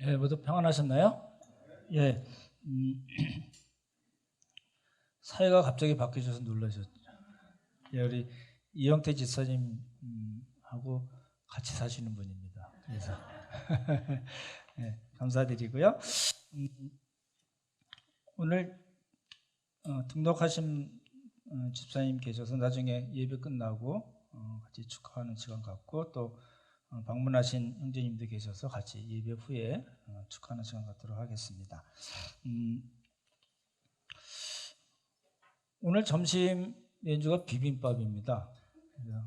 예, 모두 평안하셨나요? 예, 음, 사회가 갑자기 바뀌셔서 놀라셨죠. 예, 우리 이영태 지사님 하고 같이 사시는 분입니다. 그래서 예, 감사드리고요. 음, 오늘 등록하신 집사님 계셔서 나중에 예배 끝나고 같이 축하하는 시간 갖고 또 방문하신 형제님도 계셔서 같이 예배 후에 축하하는 시간 갖도록 하겠습니다. 오늘 점심 메뉴가 비빔밥입니다. 그래서,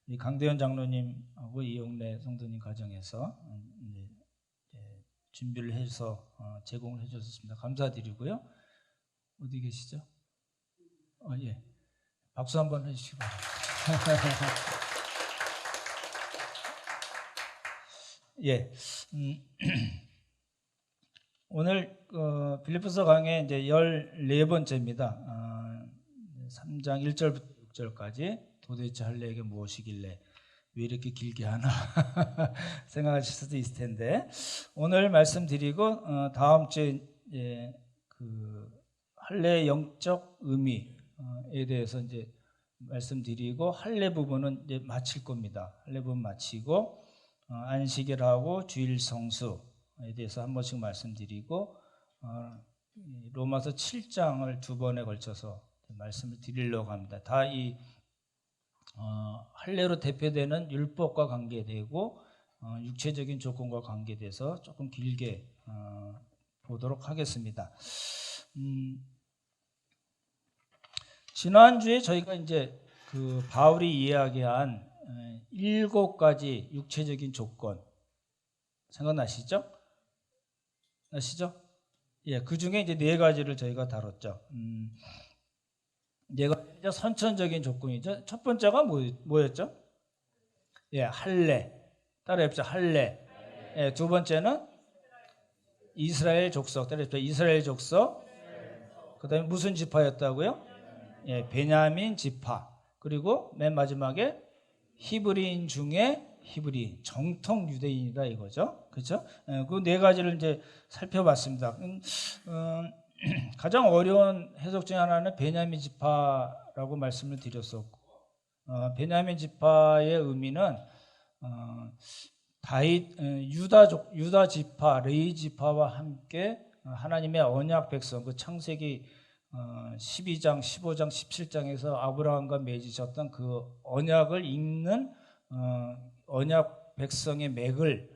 이 강대현 장로님하고 이용래 성도님 가정에서 이제 준비를 해서 제공을 해주셨습니다. 감사드리고요. 어디 계시죠? 예, 박수 한번 해주시기 바랍니다. 예, 오늘 빌립보서 강의 이제 14번째입니다. 3장 1절부터 6절까지 도대체 할례에게 무엇이길래 왜 이렇게 길게 하나 생각하실 수도 있을 텐데 오늘 말씀드리고 다음 주에 그 할례의 영적 의미에 대해서 이제 말씀드리고 할례 부분은 이제 마칠 겁니다. 할례 부분 마치고 안식일 하고 주일 성수에 대해서 한 번씩 말씀드리고 로마서 7장을 두 번에 걸쳐서 말씀을 드리려고 합니다. 다 이 할례로 대표되는 율법과 관계되고 육체적인 조건과 관계돼서 조금 길게 보도록 하겠습니다. 지난주에 저희가 이제 그 바울이 이야기한 7가지 육체적인 조건 생각나시죠? 예, 그 중에 이제 4가지를 저희가 다뤘죠. 4가지 선천적인 조건이죠. 첫 번째가 뭐였죠? 예, 할례. 따라해보자. 할례. 예, 두 번째는 이스라엘 족속. 따라해보자. 이스라엘 족속. 그다음에 무슨 지파였다고요? 예, 베냐민 지파. 그리고 맨 마지막에 히브리인 중에 히브리인, 정통 유대인이다 이거죠. 그렇죠? 그 4가지를 이제 살펴봤습니다. 가장 어려운 해석 중에 하나는 베냐민 지파라고 말씀을 드렸었고, 베냐민 지파의 의미는 유다 지파, 레위 지파와 함께 하나님의 언약 백성, 그 창세기 12장, 15장, 17장에서 아브라함과 맺으셨던 그 언약을 잇는 언약 백성의 맥을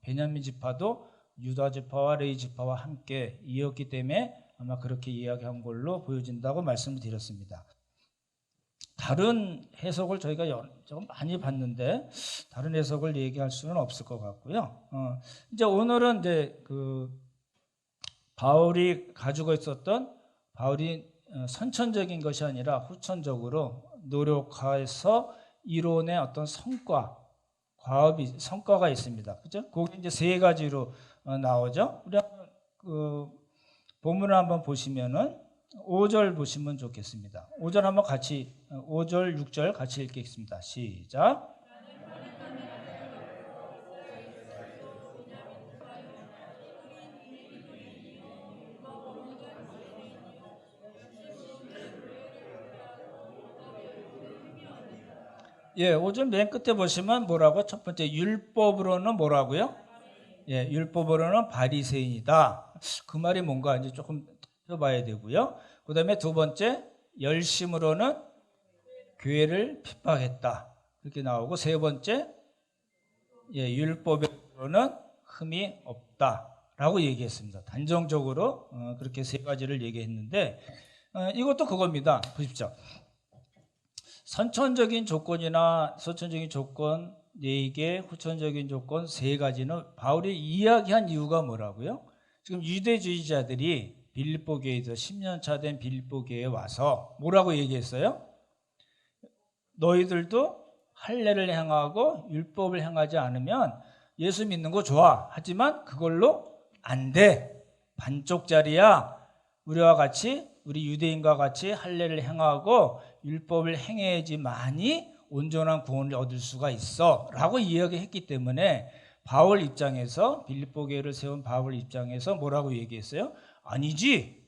베냐민 지파도 유다 지파와 레위 지파와 함께 이었기 때문에 아마 그렇게 이야기한 걸로 보여진다고 말씀을 드렸습니다. 다른 해석을 저희가 조금 많이 봤는데 다른 해석을 얘기할 수는 없을 것 같고요. 이제 오늘은 이제 그 바울이 가지고 있었던 바울이 선천적인 것이 아니라 후천적으로 노력해서 이론의 어떤 성과가 있습니다. 그죠? 그게 이제 3가지로 나오죠. 우리 그 본문을 한번 보시면은 5절 보시면 좋겠습니다. 5절 한번 같이 5절, 6절 같이 읽겠습니다. 시작. 예, 5절 맨 끝에 보시면 뭐라고? 첫 번째 율법으로는 뭐라고요? 예, 율법으로는 바리새인이다. 그 말이 뭔가 이제 조금 해봐야 되고요. 그 다음에 두 번째 열심으로는 교회를 핍박했다. 그렇게 나오고 세 번째 예, 율법으로는 흠이 없다라고 얘기했습니다. 단정적으로 그렇게 3가지를 얘기했는데 이것도 그겁니다. 보십시오. 선천적인 조건이나 선천적인 조건 4개, 후천적인 조건 3가지는 바울이 이야기한 이유가 뭐라고요? 지금 유대주의자들이 빌립보 교회에서 10년 차 된 빌립보 교회에 와서 뭐라고 얘기했어요? 너희들도 할례를 행하고 율법을 행하지 않으면 예수 믿는 거 좋아. 하지만 그걸로 안 돼. 반쪽짜리야. 우리 유대인과 같이 할례를 행하고 율법을 행해야지만이 온전한 구원을 얻을 수가 있어 라고 이야기했기 때문에 바울 입장에서, 빌립보 교회를 세운 바울 입장에서 뭐라고 얘기했어요? 아니지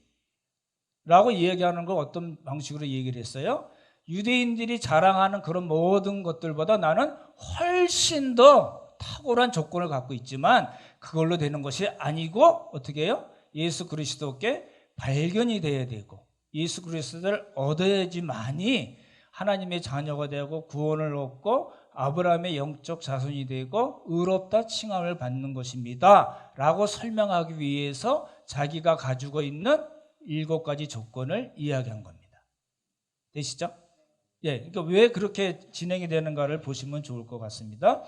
라고 이야기하는 걸 어떤 방식으로 얘기를 했어요? 유대인들이 자랑하는 그런 모든 것들보다 나는 훨씬 더 탁월한 조건을 갖고 있지만 그걸로 되는 것이 아니고 어떻게 해요? 예수 그리스도께 발견이 돼야 되고 예수 그리스도를 얻어야지만이 하나님의 자녀가 되고 구원을 얻고 아브라함의 영적 자손이 되고 의롭다 칭함을 받는 것입니다 라고 설명하기 위해서 자기가 가지고 있는 7가지 조건을 이야기한 겁니다. 되시죠? 예, 그러니까 왜 그렇게 진행이 되는가를 보시면 좋을 것 같습니다.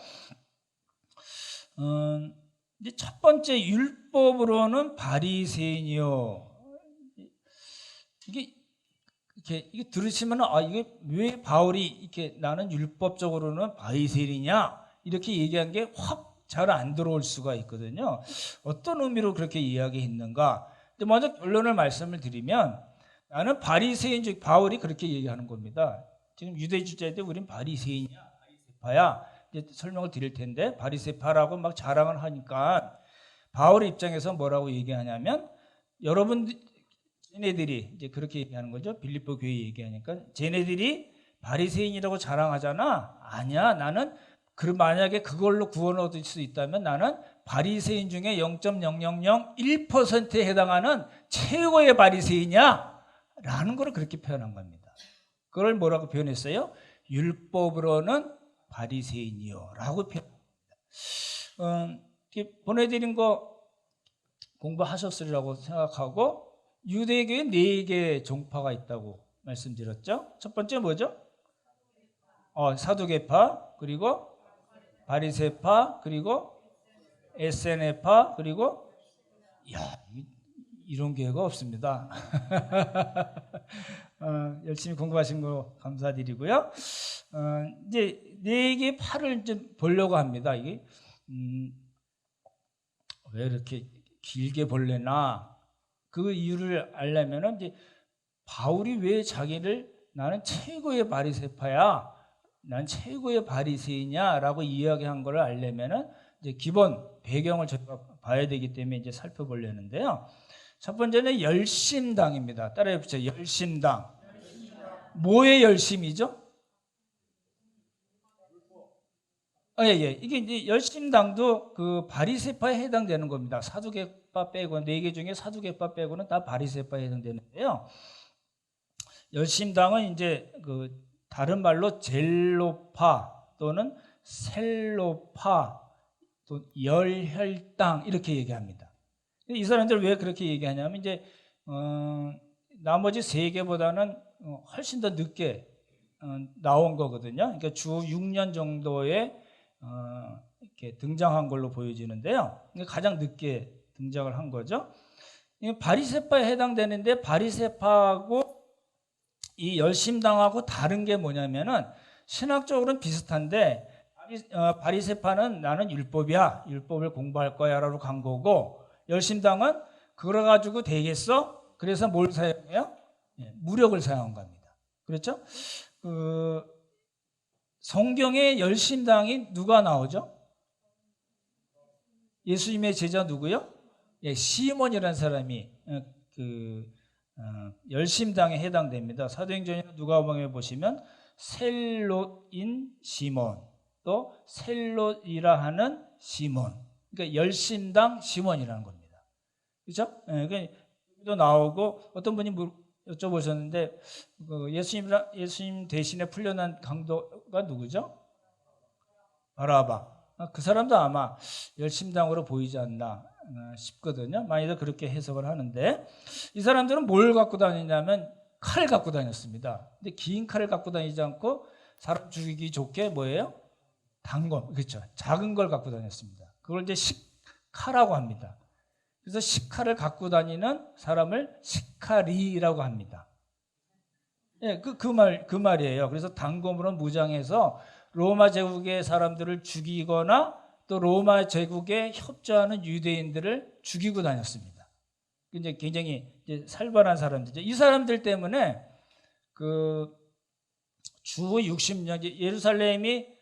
이제 첫 번째 율법으로는 바리새인이요. 이게 들으시면 이게 왜 바울이 이렇게 나는 율법적으로는 바리새인이냐 이렇게 얘기한 게 확 잘 안 들어올 수가 있거든요. 어떤 의미로 그렇게 이야기했는가? 근데 먼저 결론을 말씀을 드리면 나는 바리새인 즉 바울이 그렇게 얘기하는 겁니다. 지금 유대주자인데 우린 바리새인이야, 바리새파야. 이제 설명을 드릴 텐데 바리새파라고 막 자랑을 하니까 바울 입장에서 뭐라고 얘기하냐면 여러분 쟤네들이 이제 그렇게 얘기하는 거죠. 빌립보 교회 얘기하니까 쟤네들이 바리새인이라고 자랑하잖아. 아니야, 나는 만약에 그걸로 구원 얻을 수 있다면 나는 바리새인 중에 0.0001%에 해당하는 최고의 바리새인이야 라는 걸 그렇게 표현한 겁니다. 그걸 뭐라고 표현했어요? 율법으로는 바리새인이요 라고 표현합니다. 보내드린 거 공부하셨으리라고 생각하고 유대교에 4개의 종파가 있다고 말씀드렸죠. 첫 번째 뭐죠? 사두개파, 그리고 바리새파, 그리고 에세네파, 그리고 이런 교회가 없습니다. 열심히 공부하신 거 감사드리고요. 이제 4개의 파를 좀 보려고 합니다. 이게 왜 이렇게 길게 볼래나 그 이유를 알려면은 이제 바울이 왜 자기를 나는 최고의 바리새파야, 난 최고의 바리새인이야라고 이야기한 것을 알려면은 이제 기본 배경을 저희가 봐야 되기 때문에 이제 살펴보려는데요. 첫 번째는 열심당입니다. 따라해 보세요. 열심당. 뭐의 열심이죠? 예. 이게 이제 열심당도 그 바리새파에 해당되는 겁니다. 사두개파 빼고 4개 중에 사두개파 빼고는 다 바리새파에 해당되는데요. 열심당은 이제 그 다른 말로 젤로파 또는 셀로파 또 열혈당 이렇게 얘기합니다. 이 사람들 왜 그렇게 얘기하냐면 이제 나머지 3개보다는 훨씬 더 늦게 나온 거거든요. 그러니까 주 6년 정도에 이렇게 등장한 걸로 보여지는데요. 가장 늦게 등장을 한 거죠. 바리새파에 해당되는데 바리새파하고 이 열심당하고 다른 게 뭐냐면은 신학적으로는 비슷한데 바리새파는 나는 율법이야, 율법을 공부할 거야라고 간 거고 열심당은 그걸 가지고 되겠어? 그래서 뭘 사용해요? 무력을 사용한 겁니다. 그렇죠? 성경에 열심당이 누가 나오죠? 예수님의 제자 누구요? 시몬이라는 사람이 열심당에 해당됩니다. 사도행전이나 누가복음에 보시면 셀롯인 시몬 또 셀롯이라 하는 시몬, 그러니까 열심당 시몬이라는 겁니다. 그렇죠? 그러니까 나오고 어떤 분이 여쭤보셨는데 예수님 대신에 풀려난 강도가 누구죠? 바라바. 그 사람도 아마 열심당으로 보이지 않나 싶거든요. 많이들 그렇게 해석을 하는데 이 사람들은 뭘 갖고 다니냐면 칼 갖고 다녔습니다. 근데 긴 칼을 갖고 다니지 않고 사람 죽이기 좋게 뭐예요? 단검, 그렇죠. 작은 걸 갖고 다녔습니다. 그걸 이제 식칼이라고 합니다. 그래서 식칼을 갖고 다니는 사람을 식칼이라고 합니다. 그 말이에요. 그래서 단검으로 무장해서 로마 제국의 사람들을 죽이거나 또 로마 제국에 협조하는 유대인들을 죽이고 다녔습니다. 이제 굉장히 이제 살벌한 사람들이죠. 이 사람들 때문에 주 60년 예루살렘이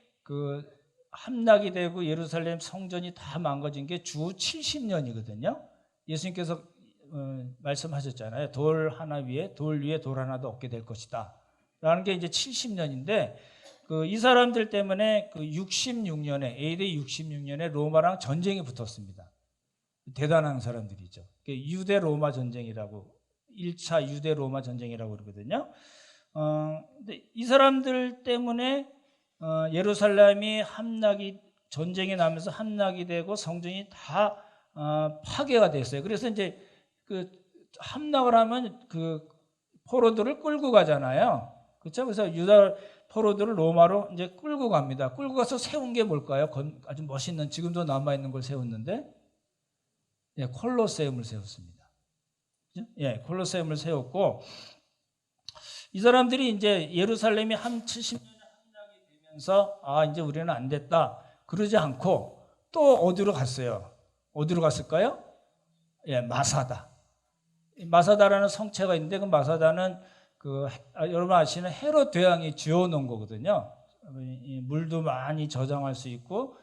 함락이 되고 예루살렘 성전이 다 망가진 게 주 70년이거든요. 예수님께서 말씀하셨잖아요. 돌 위에 돌 하나도 없게 될 것이다. 라는 게 이제 70년인데 이 사람들 때문에 66년에 AD 66년에 로마랑 전쟁이 붙었습니다. 대단한 사람들이죠. 유대 로마 전쟁이라고 1차 유대 로마 전쟁이라고 그러거든요. 근데 이 사람들 때문에 예루살렘이 전쟁이 나면서 함락이 되고 성전이 다 파괴가 됐어요. 그래서 이제 함락을 하면 포로들을 끌고 가잖아요. 그렇죠? 그래서 유다 포로들을 로마로 이제 끌고 갑니다. 끌고 가서 세운 게 뭘까요? 아주 멋있는, 지금도 남아 있는 걸 세웠는데, 예, 콜로세움을 세웠습니다. 그렇죠? 예, 콜로세움을 세웠고, 이 사람들이 이제 예루살렘이 70년에 함락이 되면서 이제 우리는 안 됐다 그러지 않고 또 어디로 갔어요? 어디로 갔을까요? 예, 마사다. 마사다라는 성체가 있는데 그 마사다는 여러분 아시는 헤롯 대왕이 지어놓은 거거든요. 물도 많이 저장할 수 있고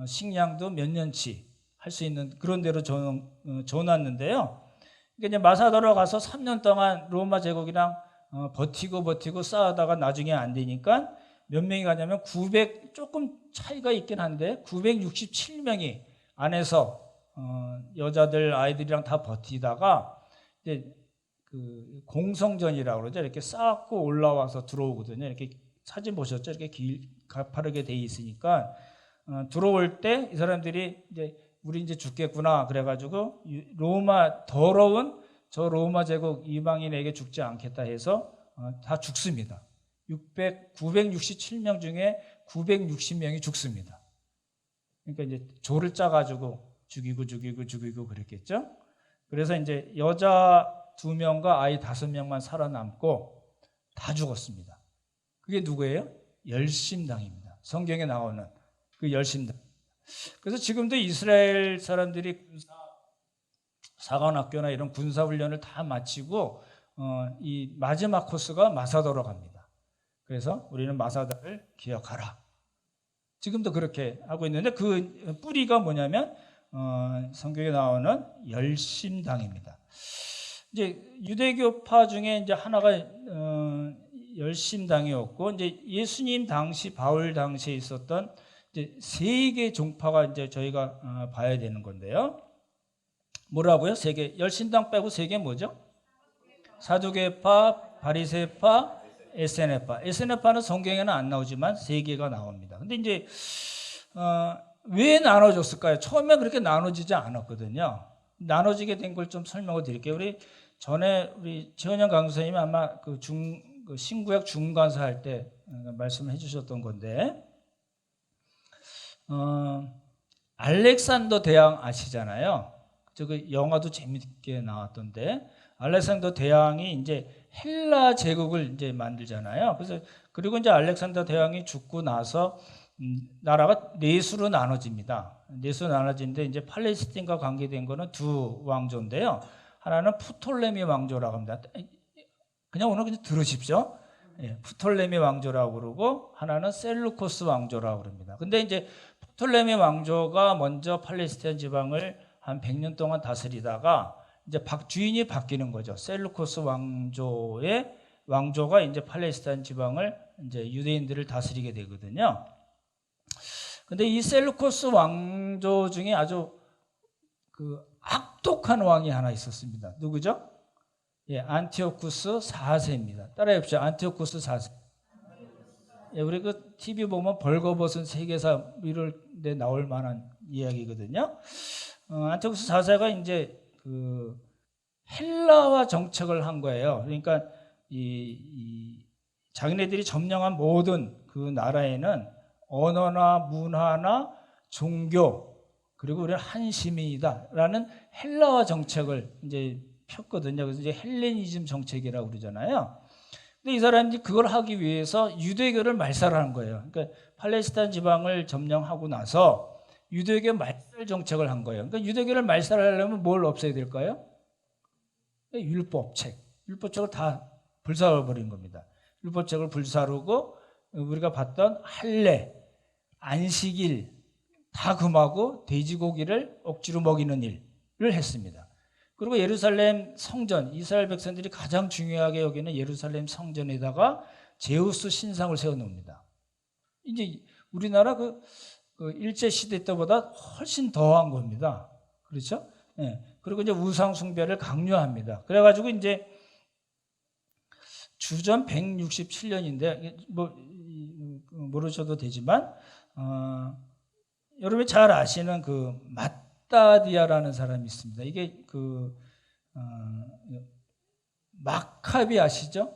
식량도 몇 년치 할 수 있는 그런 데로 줘놨는데요. 그러니까 이제 마사다로 가서 3년 동안 로마 제국이랑 버티고 싸우다가 나중에 안 되니까 몇 명이 가냐면 조금 차이가 있긴 한데 967명이 안에서 여자들 아이들이랑 다 버티다가 이제 공성전이라고 그러죠. 이렇게 쌓고 올라와서 들어오거든요. 이렇게 사진 보셨죠? 이렇게 가파르게 돼 있으니까 들어올 때 이 사람들이 우리 이제 죽겠구나 그래가지고 더러운 저 로마 제국 이방인에게 죽지 않겠다 해서 다 죽습니다. 967명 중에 960명이 죽습니다. 그러니까 이제 조를 짜가지고 죽이고 그랬겠죠. 그래서 이제 여자 2명과 아이 5명만 살아남고 다 죽었습니다. 그게 누구예요? 열심당입니다. 성경에 나오는 그 열심당. 그래서 지금도 이스라엘 사람들이 사관학교나 이런 군사훈련을 다 마치고 이 마지막 코스가 마사다로 갑니다. 그래서 우리는 마사다를 기억하라. 지금도 그렇게 하고 있는데 그 뿌리가 뭐냐면 성경에 나오는 열심당입니다. 이제 유대교파 중에 이제 하나가 열심당이었고 이제 예수님 당시 바울 당시에 있었던 이제 3개 종파가 이제 저희가 봐야 되는 건데요. 뭐라고요? 3개. 열심당 빼고 3개 뭐죠? 사두개파, 바리새파, 에세네파. 에세네파는 성경에는 안 나오지만 3개가 나옵니다. 근데 이제 왜 나눠졌을까요? 처음에 그렇게 나눠지지 않았거든요. 나눠지게 된 걸 좀 설명을 드릴게요. 우리 최원영 강사님이 아마 그 신구약 중간사 할 때 말씀해 주셨던 건데, 알렉산더 대왕 아시잖아요. 그 영화도 재밌게 나왔던데, 알렉산더 대왕이 이제 헬라 제국을 이제 만들잖아요. 그리고 이제 알렉산더 대왕이 죽고 나서 나라가 4수로 나눠집니다. 4수로 나눠지는데 이제 팔레스틴과 관계된 거는 2 왕조인데요. 하나는 프톨레미 왕조라고 합니다. 그냥 오늘 그냥 들으십시오. 예, 프톨레미 왕조라고 그러고 하나는 셀루코스 왕조라고 그럽니다. 근데 이제 프톨레미 왕조가 먼저 팔레스타인 지방을 한 100년 동안 다스리다가 이제 주인이 바뀌는 거죠. 셀루코스 왕조가 이제 팔레스타인 지방을 이제 유대인들을 다스리게 되거든요. 근데 이 셀루코스 왕조 중에 아주 악독한 왕이 하나 있었습니다. 누구죠? 예, 안티오쿠스 4세입니다. 따라해 보십시오. 안티오쿠스 4세. 예, 우리 TV 보면 벌거벗은 세계사 이럴 때 나올 만한 이야기거든요. 안티오쿠스 4세가 이제 헬라화 정책을 한 거예요. 그러니까 이 자기네들이 점령한 모든 그 나라에는 언어나 문화나 종교 그리고 우리는 한 시민이다라는 헬라화 정책을 이제 폈거든요. 그래서 이제 헬레니즘 정책이라고 그러잖아요. 근데 이 사람들이 그걸 하기 위해서 유대교를 말살하는 거예요. 그러니까 팔레스타인 지방을 점령하고 나서 유대교 말살 정책을 한 거예요. 그러니까 유대교를 말살하려면 뭘 없애야 될까요? 율법책을 다 불사르버린 겁니다. 율법책을 불사르고 우리가 봤던 할례, 안식일 다 금하고 돼지고기를 억지로 먹이는 일을 했습니다. 그리고 예루살렘 성전, 이스라엘 백성들이 가장 중요하게 여기는 예루살렘 성전에다가 제우스 신상을 세워놓습니다. 이제 우리나라 그 일제 시대 때보다 훨씬 더한 겁니다. 그렇죠? 예. 그리고 이제 우상 숭배를 강요합니다. 그래가지고 이제 주전 167년인데 뭐 모르셔도 되지만 여러분이 잘 아시는 그 마따디아라는 사람이 있습니다. 이게 마카비 아시죠?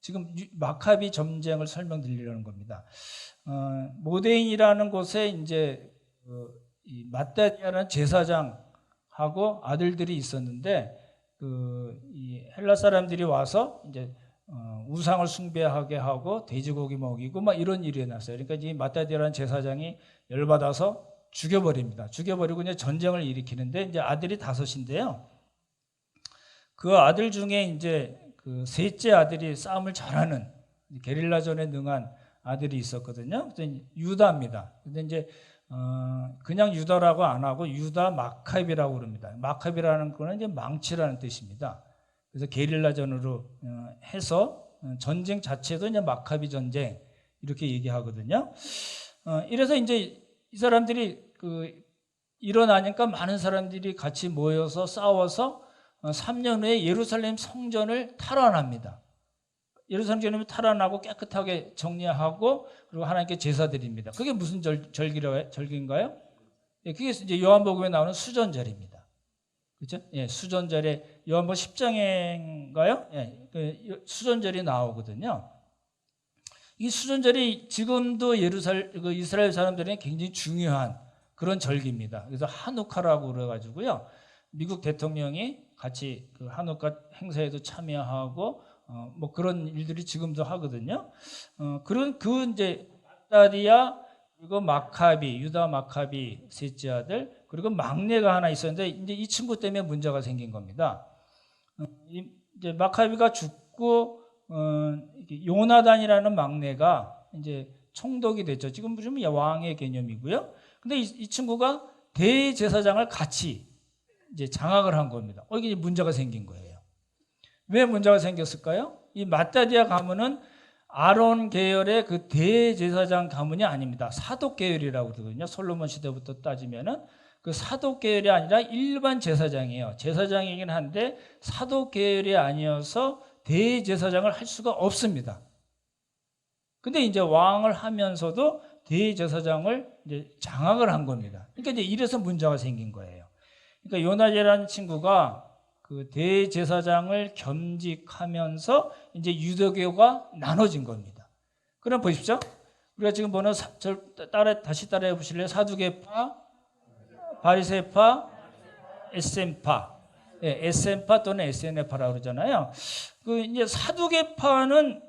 지금 마카비 전쟁을 설명드리려는 겁니다. 모데인이라는 곳에 이제 이 마따디아라는 제사장하고 아들들이 있었는데 이 헬라 사람들이 와서 이제 우상을 숭배하게 하고 돼지고기 먹이고 막 이런 일이 났어요. 그러니까 이 마따디아라는 제사장이 열받아서 죽여버립니다. 죽여버리고 이제 전쟁을 일으키는데 이제 아들이 5인데요. 그 아들 중에 이제 그 셋째 아들이 싸움을 잘하는 게릴라전에 능한 아들이 있었거든요. 그래서 유다입니다. 근데 이제 그냥 유다라고 안 하고 유다 마카비라고 그럽니다. 마카비라는 거는 이제 망치라는 뜻입니다. 그래서 게릴라전으로 해서 전쟁 자체도 이제 마카비 전쟁 이렇게 얘기하거든요. 이래서 이제 이 사람들이 일어나니까 많은 사람들이 같이 모여서 싸워서 3년 후에 예루살렘 성전을 탈환합니다. 예루살렘 성전을 탈환하고 깨끗하게 정리하고 그리고 하나님께 제사드립니다. 그게 무슨 절기인가요? 예, 그게 이제 요한복음에 나오는 수전절입니다. 그렇죠? 예, 수전절에 요한복음 10장인가요? 예, 수전절이 나오거든요. 이 수전절이 지금도 이스라엘 사람들에게 굉장히 중요한 그런 절기입니다. 그래서 하누카라고 그래가지고요. 미국 대통령이 같이 그 하누카 행사에도 참여하고 뭐 그런 일들이 지금도 하거든요. 그런 이제 마따디아 그리고 마카비, 유다 마카비 셋째 아들 그리고 막내가 하나 있었는데 이제 이 친구 때문에 문제가 생긴 겁니다. 이제 마카비가 죽고 요나단이라는 막내가 이제 총독이 됐죠. 지금 좀 왕의 개념이고요. 근데 이 친구가 대제사장을 같이 이제 장악을 한 겁니다. 이게 문제가 생긴 거예요. 왜 문제가 생겼을까요? 이 마따디아 가문은 아론 계열의 그 대제사장 가문이 아닙니다. 사독 계열이라고 그러거든요. 솔로몬 시대부터 따지면은 그 사독 계열이 아니라 일반 제사장이에요. 제사장이긴 한데 사독 계열이 아니어서 대제사장을 할 수가 없습니다. 근데 이제 왕을 하면서도 대제사장을 이제 장악을 한 겁니다. 그러니까 이제 이래서 문제가 생긴 거예요. 그러니까 요나단이라는 친구가 그 대제사장을 겸직하면서 이제 유대교가 나눠진 겁니다. 그럼 보십시오. 우리가 지금 보는 다시 따라해 보실래요? 사두개파, 바리새파, 에셈파. 예, 에셈파 또는 에세네파라고 그러잖아요. 이제 사두개파는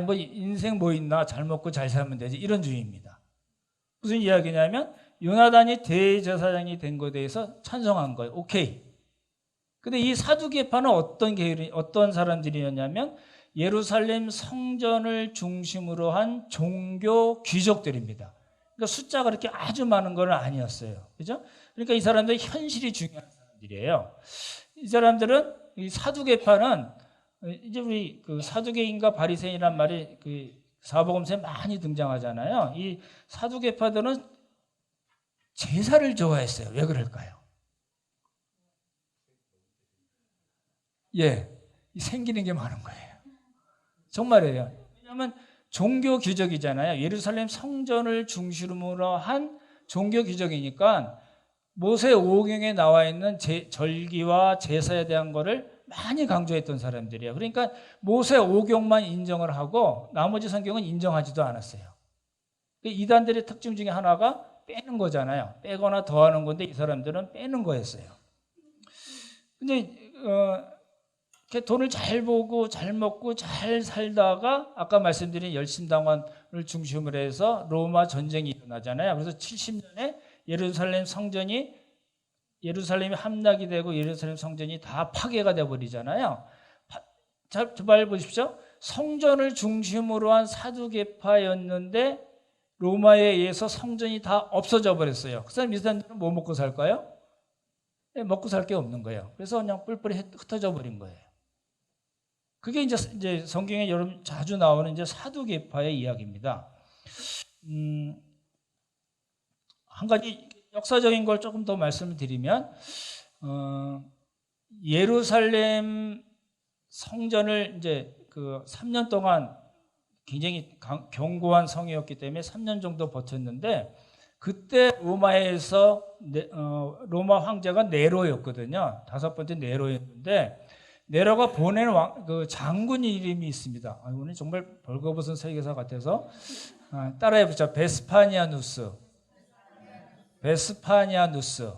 뭐 인생 뭐 있나 잘 먹고 잘 살면 되지 이런 주의입니다. 무슨 이야기냐면 요나단이 대제사장이 된 것에 대해서 찬성한 거예요. 오케이. 근데 이 사두개파는 어떤 사람들이었냐면 예루살렘 성전을 중심으로 한 종교 귀족들입니다. 그러니까 숫자가 그렇게 아주 많은 건 아니었어요. 그죠? 그러니까 이 사람들이 현실이 중요한 사람들이에요. 이 사람들은 이 사두개파는 이제 우리 그 사두개인과 바리새인이란 말이 그 사복음서에 많이 등장하잖아요. 이 사두개파들은 제사를 좋아했어요. 왜 그럴까요? 예, 생기는 게 많은 거예요. 정말이에요. 왜냐하면 종교 귀족이잖아요. 예루살렘 성전을 중심으로 한 종교 귀족이니까 모세 오경에 나와 있는 절기와 제사에 대한 거를 많이 강조했던 사람들이에요. 그러니까 모세 오경만 인정을 하고 나머지 성경은 인정하지도 않았어요. 이단들의 특징 중에 하나가 빼는 거잖아요. 빼거나 더하는 건데 이 사람들은 빼는 거였어요. 근데 돈을 잘 보고 잘 먹고 잘 살다가 아까 말씀드린 열심당원을 중심으로 해서 로마 전쟁이 일어나잖아요. 그래서 70년에 예루살렘이 함락이 되고 예루살렘 성전이 다 파괴가 되어버리잖아요. 잘 보십시오. 성전을 중심으로 한 사두개파였는데 로마에 의해서 성전이 다 없어져 버렸어요. 그 사람들은 뭐 먹고 살까요? 먹고 살 게 없는 거예요. 그래서 그냥 뿔뿔이 흩어져 버린 거예요. 그게 이제 성경에 여러분 자주 나오는 이제 사두개파의 이야기입니다. 한 가지 역사적인 걸 조금 더 말씀을 드리면, 예루살렘 성전을 이제 그 3년 동안 굉장히 견고한 성이었기 때문에 3년 정도 버텼는데, 그때 로마에서 로마 황제가 네로였거든요. 5번째 네로였는데, 네로가 보낸 그 장군 이름이 있습니다. 오늘 정말 벌거벗은 설교사 같아서 따라해보자. 베스파니아누스. 베스파니아누스.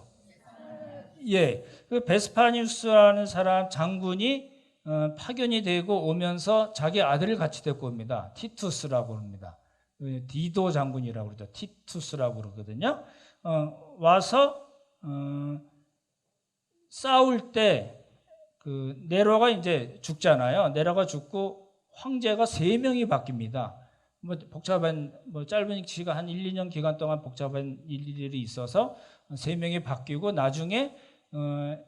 예, 그 베스파니우스라는 사람 장군이 파견이 되고 오면서 자기 아들을 같이 데리고 옵니다. 티투스라고 합니다. 디도 장군이라고 그러죠. 티투스라고 그러거든요. 와서 싸울 때 그 네로가 이제 죽잖아요. 네로가 죽고 황제가 3명이 바뀝니다. 뭐 복잡한 짧은 시간 한 1, 2년 기간 동안 복잡한 일들이 있어서 3명이 바뀌고 나중에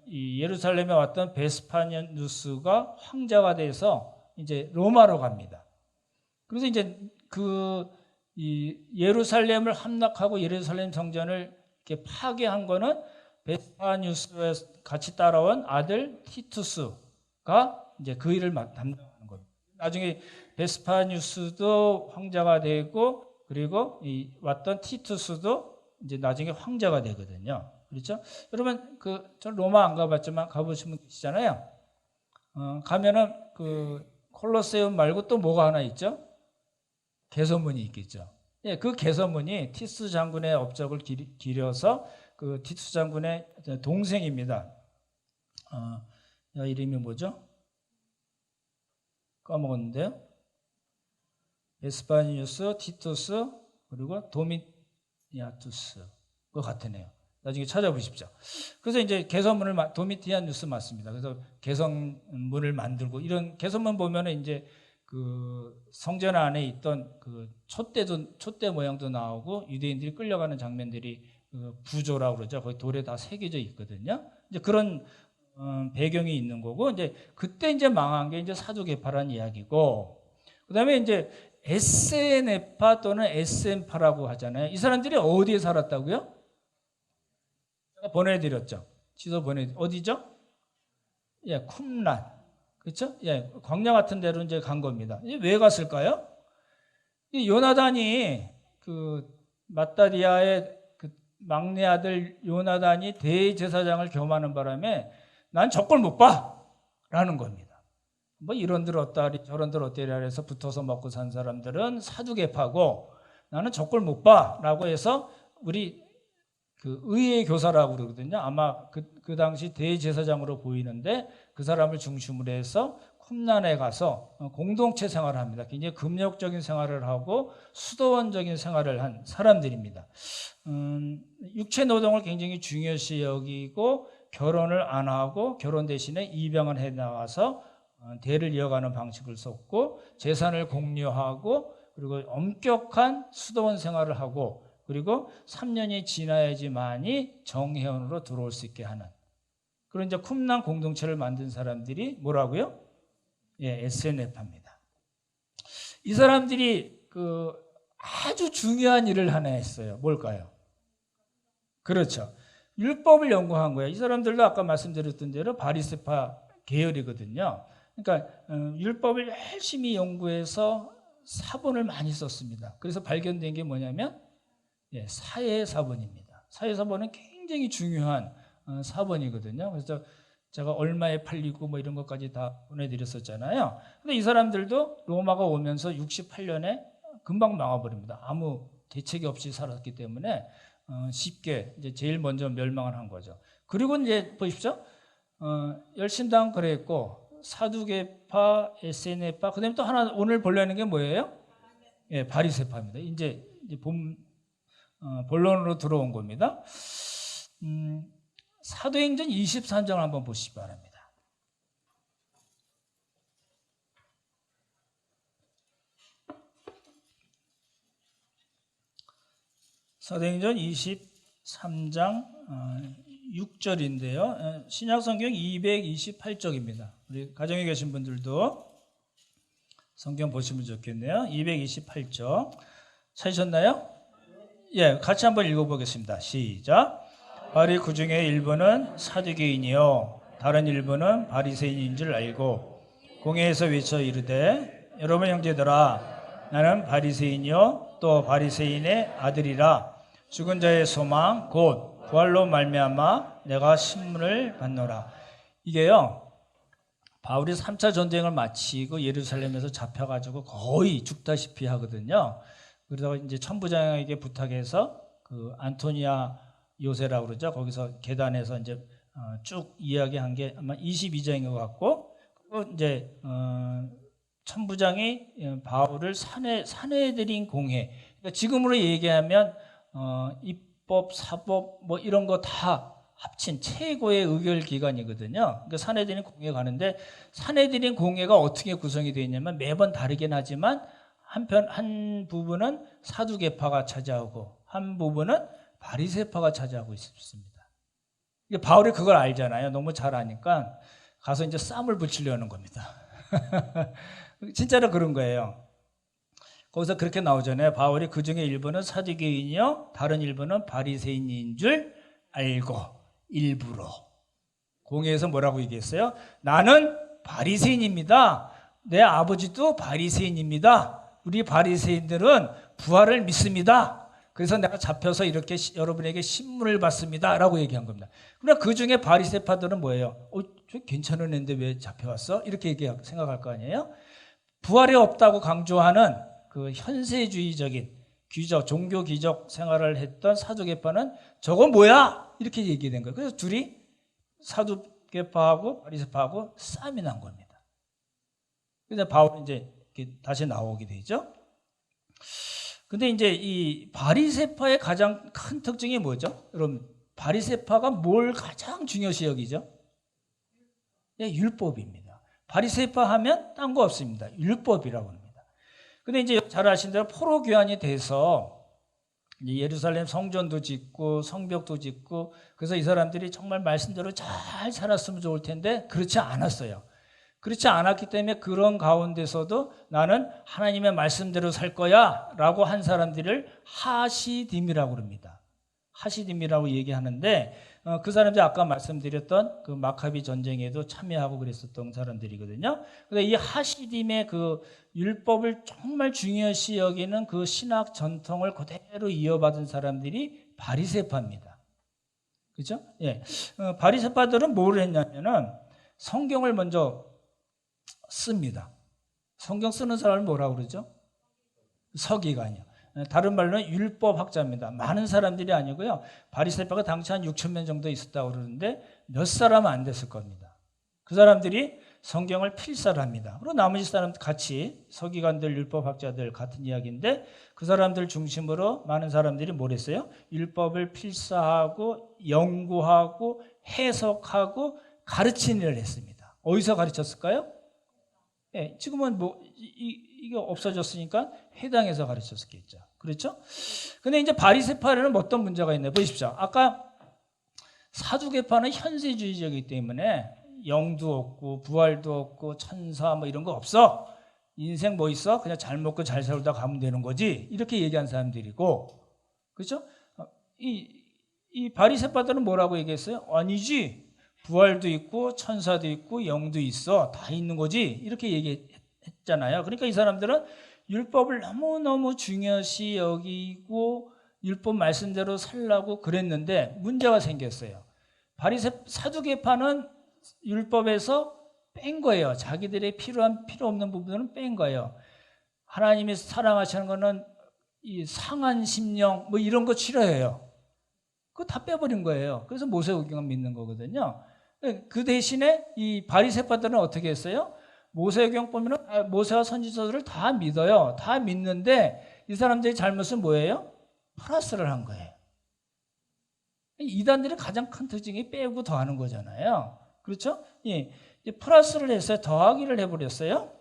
이 예루살렘에 왔던 베스파니아누스가 황제가 돼서 이제 로마로 갑니다. 그래서 이제 이 예루살렘을 함락하고 예루살렘 성전을 이렇게 파괴한 거는 베스파니아누스에 같이 따라온 아들 티투스가 이제 그 일을 담당하는 겁니다. 나중에 베스파니우스도 황제가 되고, 그리고 이 왔던 티투스도 이제 나중에 황제가 되거든요. 그렇죠? 여러분 전 로마 안 가봤지만 가보신 분 계시잖아요. 가면은 그 콜로세움 말고 또 뭐가 하나 있죠? 개선문이 있겠죠. 예, 그 개선문이 티투스 장군의 업적을 기려서 그 티투스 장군의 동생입니다. 이름이 뭐죠? 까먹었는데요. 베스파니우스, 티투스, 그리고 도미티아누스 그거 같으네요. 나중에 찾아보십시오. 그래서 이제 개선문을 도미티아누스 맞습니다. 그래서 개선문을 만들고, 이런 개선문 보면은 이제 그 성전 안에 있던 그 촛대 모양도 나오고 유대인들이 끌려가는 장면들이 부조라고 그러죠. 거기 돌에 다 새겨져 있거든요. 이제 그런 배경이 있는 거고, 이제 그때 이제 망한 게 이제 사두개파라는 이야기고, 그다음에 이제 에세네파 또는 에센파라고 하잖아요. 이 사람들이 어디에 살았다고요? 제가 보내드렸죠. 지도 어디죠? 예, 쿰란. 그렇죠? 예, 광야 같은 데로 이제 간 겁니다. 왜 갔을까요? 이 요나단이 그 마따디아의 그 막내 아들 요나단이 대제사장을 겸하는 바람에 난 저걸 못 봐라는 겁니다. 뭐 이런들 어따리 저런들 어따리라 해서 붙어서 먹고 산 사람들은 사두개파고, 나는 저걸 못 봐라고 해서 우리 그 의회 교사라고 그러거든요. 아마 그 당시 대제사장으로 보이는데, 그 사람을 중심으로 해서 쿰란에 가서 공동체 생활을 합니다. 굉장히 금욕적인 생활을 하고 수도원적인 생활을 한 사람들입니다. 육체 노동을 굉장히 중요시 여기고 결혼을 안 하고 결혼 대신에 입양을 해 나와서 대를 이어가는 방식을 썼고, 재산을 공유하고, 그리고 엄격한 수도원 생활을 하고, 그리고 3년이 지나야지만이 정회원으로 들어올 수 있게 하는 그런 이제 쿰란 공동체를 만든 사람들이 뭐라고요? 예, SNF입니다. 이 사람들이 그 아주 중요한 일을 하나 했어요. 뭘까요? 그렇죠. 율법을 연구한 거예요. 이 사람들도 아까 말씀드렸던 대로 바리새파 계열이거든요. 그러니까 율법을 열심히 연구해서 사본을 많이 썼습니다. 그래서 발견된 게 뭐냐면 사회사본입니다. 사회사본은 굉장히 중요한 사본이거든요. 그래서 제가 얼마에 팔리고 뭐 이런 것까지 다 보내드렸었잖아요. 근데 이 사람들도 로마가 오면서 68년에 금방 망해버립니다. 아무 대책이 없이 살았기 때문에 쉽게 이제 제일 먼저 멸망을 한 거죠. 그리고 이제 보십시오. 열심당 그랬고, 사두개파, SNF파, 그다음에 또 하나 오늘 보려는 게 뭐예요? 예, 바리새파입니다. 이제 본론으로 들어온 겁니다. 사도행전 23장을 한번 보시기 바랍니다. 사도행전 23장 6절인데요. 신약성경 228쪽입니다. 우리 가정에 계신 분들도 성경 보시면 좋겠네요. 228쪽 찾으셨나요? 예, 같이 한번 읽어보겠습니다. 시작. 바리 그 중에 일부는 사두개인이요 다른 일부는 바리새인인 줄 알고 공회에서 외쳐 이르되 여러분 형제들아 나는 바리새인이요 또 바리새인의 아들이라 죽은 자의 소망 곧 부활로 말미암아 내가 신문을 받노라. 이게요 바울이 3차 전쟁을 마치고 예루살렘에서 잡혀가지고 거의 죽다시피 하거든요. 그러다가 이제 천부장에게 부탁해서 그 안토니아 요새라고 그러죠. 거기서 계단에서 이제 쭉 이야기한 게 아마 22장인 것 같고, 그리고 이제 천부장이 바울을 산헤드린 공회. 그러니까 지금으로 얘기하면 입법, 사법 뭐 이런 거 다 합친 최고의 의결 기관이거든요. 그러니까 산헤드린 공회 가는데 산헤드린 공회가 어떻게 구성이 되어 있냐면 매번 다르긴 하지만 한 부분은 사두개파가 차지하고 한 부분은 바리새파가 차지하고 있습니다. 바울이 그걸 알잖아요. 너무 잘 아니까 가서 이제 쌈을 붙이려는 겁니다. 진짜로 그런 거예요. 거기서 그렇게 나오잖아요. 바울이 그 중에 일부는 사두개인이요 다른 일부는 바리새인인 줄 알고 일부러 공회에서 뭐라고 얘기했어요? 나는 바리새인입니다. 내 아버지도 바리새인입니다. 우리 바리새인들은 부활을 믿습니다. 그래서 내가 잡혀서 이렇게 여러분에게 신문을 받습니다 라고 얘기한 겁니다. 그러나 그 중에 바리새파들은 뭐예요? 저 괜찮은 애인데 왜 잡혀왔어? 이렇게 생각할 거 아니에요? 부활이 없다고 강조하는 그 현세주의적인 귀족, 종교 귀족 생활을 했던 사두개파는 저건 뭐야? 이렇게 얘기된 거예요. 그래서 둘이 사두개파하고 바리새파하고 싸움이 난 겁니다. 그래서 바울이 이제 다시 나오게 되죠. 근데 이제 이 바리새파의 가장 큰 특징이 뭐죠? 여러분, 바리새파가 뭘 가장 중요시 여기죠? 예, 율법입니다. 바리새파 하면 딴 거 없습니다. 율법이라고 합니다. 근데 이제 잘 아시는 대로 포로 교환이 돼서 예루살렘 성전도 짓고 성벽도 짓고 그래서 이 사람들이 정말 말씀대로 잘 살았으면 좋을 텐데 그렇지 않았어요. 그렇지 않았기 때문에 그런 가운데서도 나는 하나님의 말씀대로 살 거야 라고 한 사람들을 하시딤이라고 합니다. 하시딤이라고 얘기하는데 그 사람들이 아까 말씀드렸던 그 마카비 전쟁에도 참여하고 그랬었던 사람들이거든요. 근데 이 하시딤의 그 율법을 정말 중요시 여기는 그 신학 전통을 그대로 이어받은 사람들이 바리새파입니다. 그렇죠? 예. 바리새파들은 뭘 했냐면은 성경을 먼저 씁니다. 성경 쓰는 사람을 뭐라고 그러죠? 서기관이요. 다른 말로는 율법학자입니다. 많은 사람들이 아니고요. 바리새파가 당시 한 6천 명 정도 있었다고 그러는데 몇 사람은 안 됐을 겁니다. 그 사람들이 성경을 필사합니다. 그리고 나머지 사람들 같이 서기관들, 율법학자들 같은 이야기인데 그 사람들 중심으로 많은 사람들이 뭘 했어요? 율법을 필사하고 연구하고 해석하고 가르치는 일을 했습니다. 어디서 가르쳤을까요? 예, 지금은 이게 없어졌으니까 회당에서 가르쳤겠죠. 그렇죠? 근데 이제 바리새파는 어떤 문제가 있나요? 보십시오. 아까 사두개파는 현세주의적이기 때문에 영도 없고 부활도 없고 천사 뭐 이런 거 없어. 인생 뭐 있어? 그냥 잘 먹고 잘 살다 가면 되는 거지. 이렇게 얘기한 사람들이고, 그렇죠? 이 바리새파들은 뭐라고 얘기했어요? 아니지. 부활도 있고 천사도 있고 영도 있어. 다 있는 거지. 이렇게 얘기했잖아요. 그러니까 이 사람들은 율법을 너무너무 중요시 여기고 율법 말씀대로 살라고 그랬는데 문제가 생겼어요. 사두개파는 율법에서 뺀 거예요. 자기들의 필요 없는 부분은 뺀 거예요. 하나님이 사랑하시는 거는 이 상한 심령 뭐 이런 거 싫어해요. 그거 다 빼버린 거예요. 그래서 모세오경을 믿는 거거든요. 그 대신에 이 바리새파들은 어떻게 했어요? 모세오경 보면 모세와 선지자들을 다 믿어요. 다 믿는데 이 사람들의 잘못은 뭐예요? 플러스를 한 거예요. 이단들의 가장 큰 특징이 빼고 더하는 거잖아요. 그렇죠? 예, 플러스를 했어요. 더하기를 해버렸어요.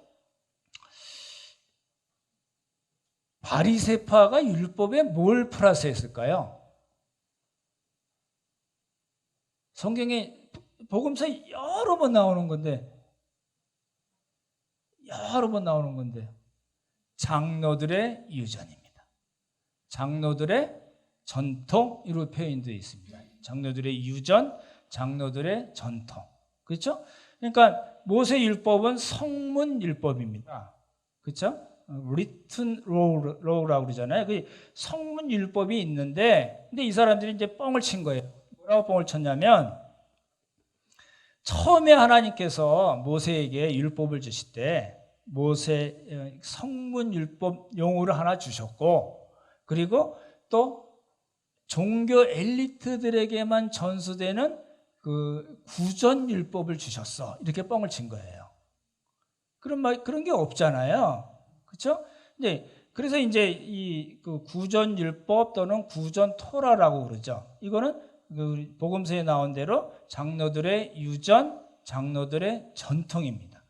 바리새파가 율법에 뭘 플러스했을까요? 성경에 복음서 여러 번 나오는 건데 장로들의 유전입니다. 장로들의 전통 이로 표현되어 있습니다. 장로들의 유전, 장로들의 전통. 그렇죠? 그러니까 모세 율법은 성문 율법입니다. 그렇죠? written law라고 그러잖아요. 그 성문 율법이 있는데 근데 이 사람들이 이제 뻥을 친 거예요. 뭐라고 뻥을 쳤냐면 처음에 하나님께서 모세에게 율법을 주실 때 모세 성문 율법 용어를 하나 주셨고 그리고 또 종교 엘리트들에게만 전수되는 그 구전 율법을 주셨어. 이렇게 뻥을 친 거예요. 그런 게 없잖아요. 그렇죠? 이제 그래서 이제 이 그 구전 율법 또는 구전 토라라고 그러죠. 이거는 그 복음서에 나온 대로 장로들의 유전, 장로들의 전통입니다.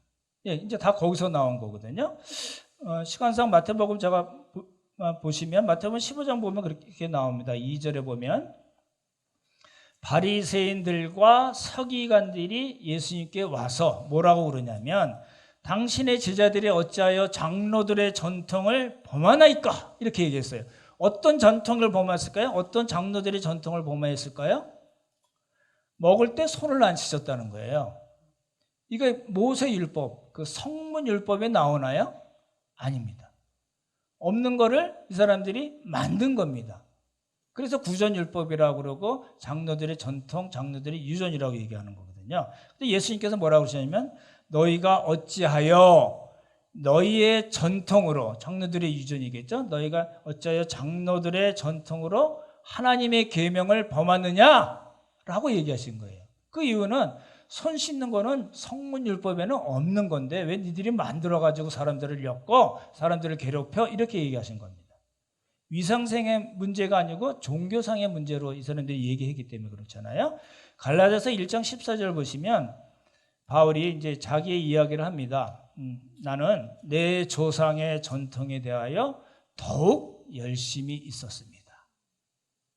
예, 이제 다 거기서 나온 거거든요. 시간상 마태복음 제가 보시면 마태복음 15장 보면 그렇게 나옵니다. 2절에 보면 바리새인들과 서기관들이 예수님께 와서 뭐라고 그러냐면 당신의 제자들이 어찌하여 장로들의 전통을 범하나이까? 이렇게 얘기했어요. 어떤 전통을 범했을까요? 어떤 장로들의 전통을 범했을까요? 먹을 때 손을 안 씻었다는 거예요. 이게 모세율법, 그 성문율법에 나오나요? 아닙니다. 없는 거를 이 사람들이 만든 겁니다. 그래서 구전율법이라고 그러고 장로들의 전통, 장로들의 유전이라고 얘기하는 거거든요. 근데 예수님께서 뭐라고 그러셨냐면 너희가 어찌하여 너희의 전통으로 장로들의 유전이겠죠. 너희가 어찌하여 장로들의 전통으로 하나님의 계명을 범하느냐라고 얘기하신 거예요. 그 이유는 손 씻는 거는 성문율법에는 없는 건데 왜 니들이 만들어가지고 사람들을 엮고 사람들을 괴롭혀? 이렇게 얘기하신 겁니다. 위상생의 문제가 아니고 종교상의 문제로 이 사람들이 얘기했기 때문에 그렇잖아요. 갈라디아서 1장 14절 보시면 바울이 이제 자기의 이야기를 합니다. 나는 내 조상의 전통에 대하여 더욱 열심히 있었습니다.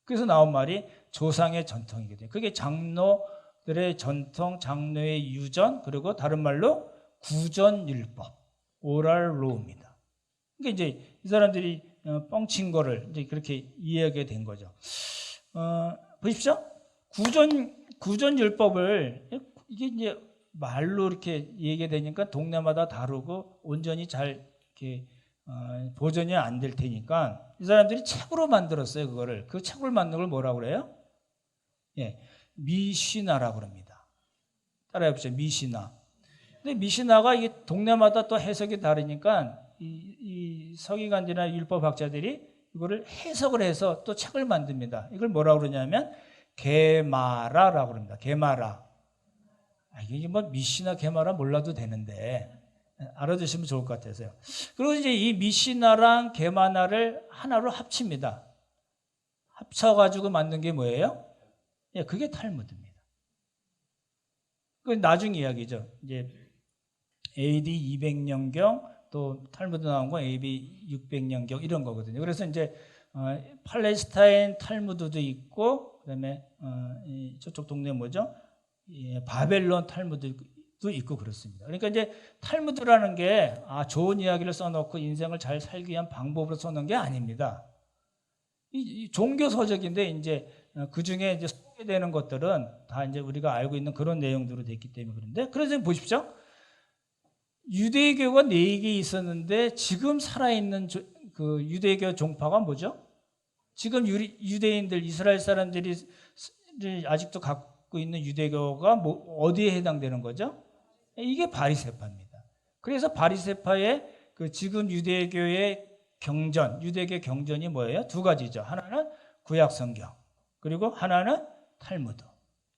그래서 나온 말이 조상의 전통이거든요. 그게 장로들의 전통, 장로의 유전, 그리고 다른 말로 구전율법, 오랄 로우입니다. 그러니까 이제 이 사람들이 뻥친 거를 이제 그렇게 이해하게 된 거죠. 보십시오. 구전율법을 이게 이제 말로 이렇게 얘기되니까 동네마다 다르고 온전히 잘 이렇게 보존이 안 될 테니까 이 사람들이 책으로 만들었어요. 그거를 그 책을 만든 걸 뭐라고 그래요? 예, 미시나라고 그럽니다. 따라해 보세요. 미시나. 근데 미시나가 이게 동네마다 또 해석이 다르니까 이 서기관들이나 율법학자들이 이거를 해석을 해서 또 책을 만듭니다. 이걸 뭐라고 그러냐면 게마라라고 그럽니다. 게마라. 이게 뭐 미시나 게마라 몰라도 되는데 알아두시면 좋을 것 같아서요. 그리고 이제 이 미시나랑 게마나를 하나로 합칩니다. 합쳐가지고 만든 게 뭐예요? 예, 그게 탈무드입니다. 그 나중 이야기죠. 이제 AD 200년경 또 탈무드 나온 거 AD 600년경 이런 거거든요. 그래서 이제 팔레스타인 탈무드도 있고 그다음에 저쪽 동네 뭐죠? 바벨론 탈무드도 있고 그렇습니다. 그러니까 이제 탈무드라는 게 좋은 이야기를 써놓고 인생을 잘 살기 위한 방법으로 써놓은 게 아닙니다. 이 종교 서적인데 이제 그 중에 이제 소개되는 것들은 다 이제 우리가 알고 있는 그런 내용들로 됐기 때문에 그런데 그래서 보십시오. 유대교가 4개 있었는데 지금 살아있는 그 유대교 종파가 뭐죠? 지금 유대인들 이스라엘 사람들이 아직도 갖고 있는 유대교가 뭐 어디에 해당되는 거죠? 이게 바리새파입니다. 그래서 바리새파의 그 지금 유대교의 경전, 유대교 경전이 뭐예요? 2가지죠. 하나는 구약 성경, 그리고 하나는 탈무드.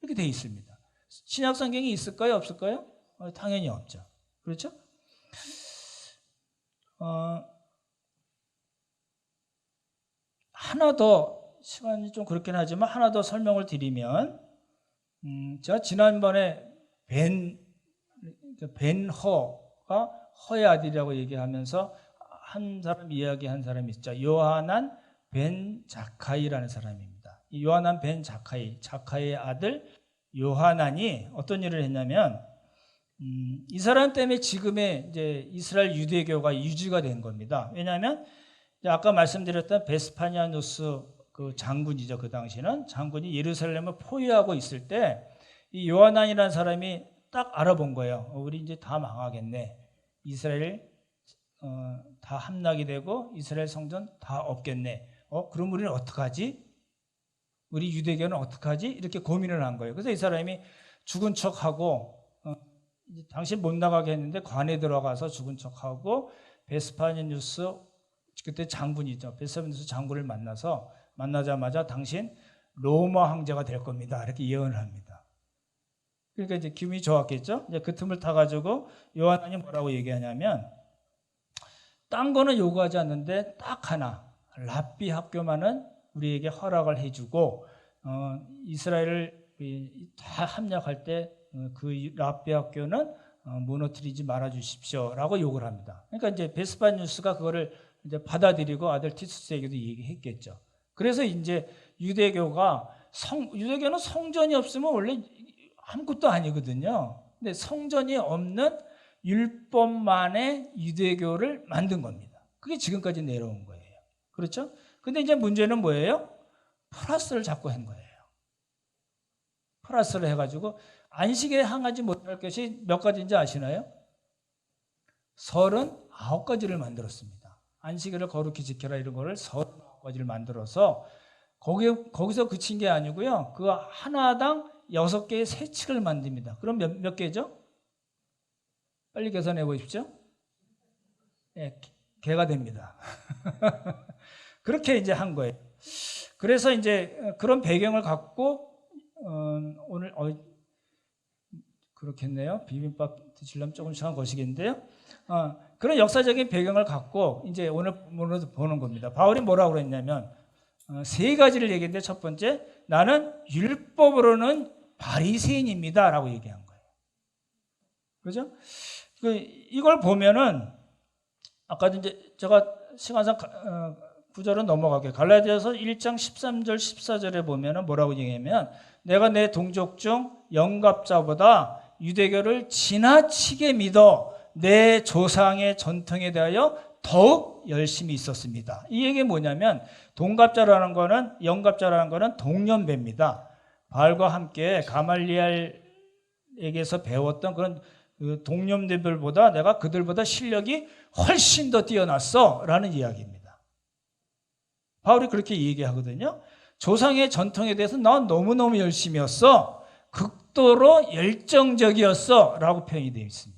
이렇게 돼 있습니다. 신약 성경이 있을까요? 없을까요? 당연히 없죠. 그렇죠? 하나 더 시간이 좀 그렇긴 하지만 하나 더 설명을 드리면 제가 지난번에 벤허가 허의 아들이라고 얘기하면서 한 사람 이야기한 사람이 있죠. 요하난 벤 자카이라는 사람입니다. 이 요하난 벤 자카이, 자카이의 아들 요하난이 어떤 일을 했냐면 이 사람 때문에 지금의 이제 이스라엘 유대교가 유지가 된 겁니다. 왜냐하면 아까 말씀드렸던 베스파니아누스 그 장군이죠. 그 당시는 장군이 예루살렘을 포위하고 있을 때 이 요하난이라는 사람이 딱 알아본 거예요. 우리 이제 다 망하겠네. 이스라엘 다 함락이 되고 이스라엘 성전 다 없겠네. 그럼 우리는 어떡하지? 우리 유대교는 어떡하지? 이렇게 고민을 한 거예요. 그래서 이 사람이 죽은 척하고 당신 못 나가게 했는데 관에 들어가서 죽은 척하고 베스파니아누스 그때 장군이죠. 베스파니아누스 장군을 만나자마자 당신 로마 황제가 될 겁니다. 이렇게 예언을 합니다. 그러니까 이제 기분이 좋았겠죠. 이제 그 틈을 타가지고 요한이 뭐라고 얘기하냐면 딴 거는 요구하지 않는데 딱 하나 랍비 학교만은 우리에게 허락을 해주고 이스라엘을 다 함락할 때 그 랍비 학교는 무너뜨리지 말아 주십시오라고 요구를 합니다. 그러니까 이제 베스파니아누스가 그거를 이제 받아들이고 아들 티투스에게도 얘기했겠죠. 그래서 이제 유대교는 성전이 없으면 원래 아무것도 아니거든요. 근데 성전이 없는 율법만의 유대교를 만든 겁니다. 그게 지금까지 내려온 거예요. 그렇죠? 근데 이제 문제는 뭐예요? 플러스를 자꾸 한 거예요. 플러스를 해가지고 안식에 향하지 못할 것이 몇 가지인지 아시나요? 39가지를 만들었습니다. 안식일을 거룩히 지켜라 이런 거를 39가지를 만들어서 거기서 그친 게 아니고요. 그 하나당 6개의 세칙을 만듭니다. 그럼 몇 개죠? 빨리 계산해 보십시오. 네, 개가 됩니다. 그렇게 이제 한 거예요. 그래서 이제 그런 배경을 갖고 오늘 그렇겠네요. 비빔밥 드시려면 조금 시간 거시겠는데요. 그런 역사적인 배경을 갖고 이제 오늘 보는 겁니다. 바울이 뭐라고 그랬냐면 3가지를 얘기했는데 첫 번째, 나는 율법으로는 바리새인입니다라고 얘기한 거예요. 그죠? 이걸 보면은 아까도 이제 제가 시간상 구절은 넘어갈게요. 갈라디아서 1장 13절 14절에 보면은 뭐라고 얘기하면 내가 내 동족 중 영갑자보다 유대교를 지나치게 믿어 내 조상의 전통에 대하여 더욱 열심히 있었습니다. 이 얘기가 뭐냐면 영갑자라는 거는 동년배입니다. 바알과 함께 가말리엘에게서 배웠던 그런 동년배들보다 내가 그들보다 실력이 훨씬 더 뛰어났어 라는 이야기입니다. 바울이 그렇게 얘기하거든요. 조상의 전통에 대해서 난 너무너무 열심히 했어. 극도로 열정적이었어 라고 표현이 되어 있습니다.